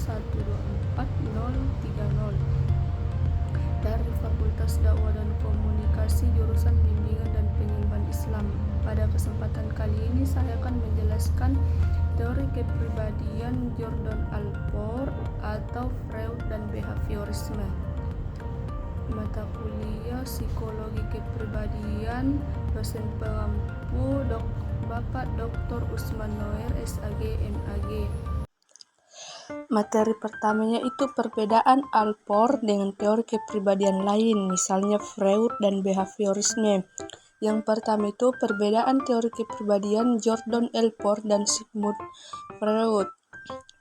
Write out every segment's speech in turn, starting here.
124 030 dari Fakultas Dakwah dan Komunikasi jurusan Bimbingan dan Penyuluhan Islam. Pada kesempatan kali ini saya akan menjelaskan teori kepribadian Jordan Alport atau Freud dan behaviorisme. Mata kuliah Psikologi Kepribadian, dosen pengampu Bapak Dr. Usman Noer, SAG, MAG. Materi pertamanya itu perbedaan Alport dengan teori kepribadian lain, misalnya Freud dan behaviorisme. Yang pertama itu perbedaan teori kepribadian Jordan Alport dan Sigmund Freud.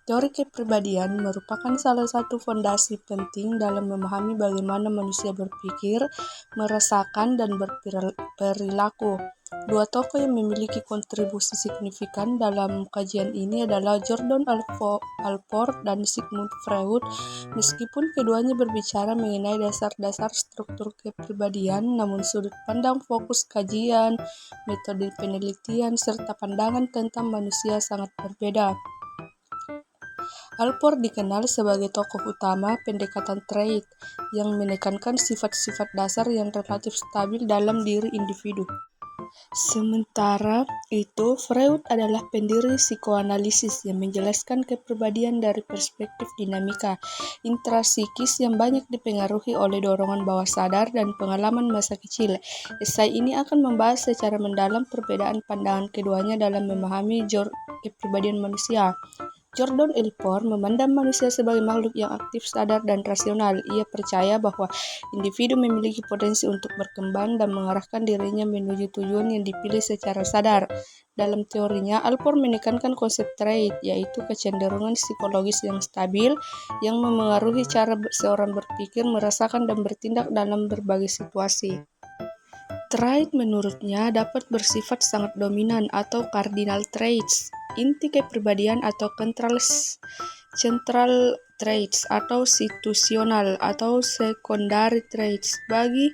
Teori kepribadian merupakan salah satu fondasi penting dalam memahami bagaimana manusia berpikir, merasakan, dan berperilaku. Dua tokoh yang memiliki kontribusi signifikan dalam kajian ini adalah Jordan Alport dan Sigmund Freud. Meskipun keduanya berbicara mengenai dasar-dasar struktur kepribadian, namun sudut pandang, fokus kajian, metode penelitian, serta pandangan tentang manusia sangat berbeda. Alport dikenal sebagai tokoh utama pendekatan trait yang menekankan sifat-sifat dasar yang relatif stabil dalam diri individu. Sementara itu, Freud adalah pendiri psikoanalisis yang menjelaskan kepribadian dari perspektif dinamika intrasikis yang banyak dipengaruhi oleh dorongan bawah sadar dan pengalaman masa kecil. Esai ini akan membahas secara mendalam perbedaan pandangan keduanya dalam memahami kepribadian manusia. Jordan Alport memandang manusia sebagai makhluk yang aktif, sadar, dan rasional. Ia percaya bahwa individu memiliki potensi untuk berkembang dan mengarahkan dirinya menuju tujuan yang dipilih secara sadar. Dalam teorinya, Alport menekankan konsep trait, yaitu kecenderungan psikologis yang stabil yang memengaruhi cara seorang berpikir, merasakan, dan bertindak dalam berbagai situasi. Trait menurutnya dapat bersifat sangat dominan atau cardinal traits, inti kepribadian atau central traits, atau situasional atau secondary traits. Bagi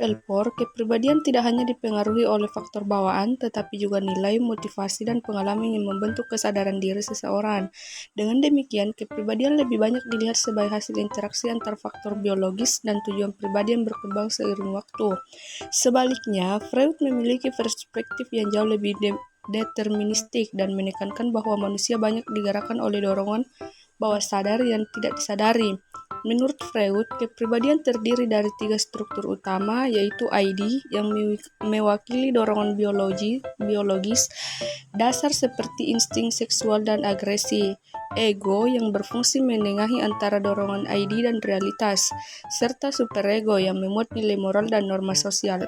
Alport, kepribadian tidak hanya dipengaruhi oleh faktor bawaan, tetapi juga nilai, motivasi, dan pengalaman yang membentuk kesadaran diri seseorang. Dengan demikian, kepribadian lebih banyak dilihat sebagai hasil interaksi antar faktor biologis dan tujuan pribadi yang berkembang seiring waktu. Sebaliknya, Freud memiliki perspektif yang jauh lebih deterministik dan menekankan bahwa manusia banyak digerakkan oleh dorongan bawah sadar yang tidak disadari. Menurut Freud, kepribadian terdiri dari 3 struktur utama, yaitu ID yang mewakili dorongan biologis, dasar seperti insting seksual dan agresi, ego yang berfungsi menengahi antara dorongan ID dan realitas, serta superego yang memuat nilai moral dan norma sosial.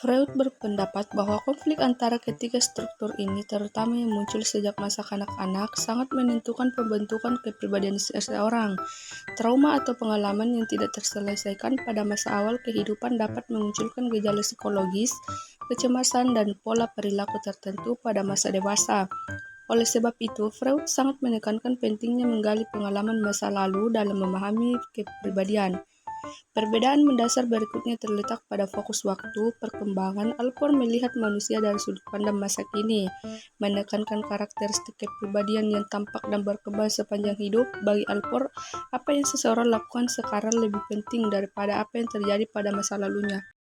Freud berpendapat bahwa konflik antara ketiga struktur ini, terutama yang muncul sejak masa kanak-kanak, sangat menentukan pembentukan kepribadian seseorang. Trauma atau pengalaman yang tidak terselesaikan pada masa awal kehidupan dapat memunculkan gejala psikologis, kecemasan, dan pola perilaku tertentu pada masa dewasa. Oleh sebab itu, Freud sangat menekankan pentingnya menggali pengalaman masa lalu dalam memahami kepribadian. Perbedaan mendasar berikutnya terletak pada fokus waktu perkembangan. Alport melihat manusia dari sudut pandang masa kini, menekankan karakteristik kepribadian yang tampak dan berkembang sepanjang hidup. Bagi Alport, apa yang seseorang lakukan sekarang lebih penting daripada apa yang terjadi pada masa lalunya.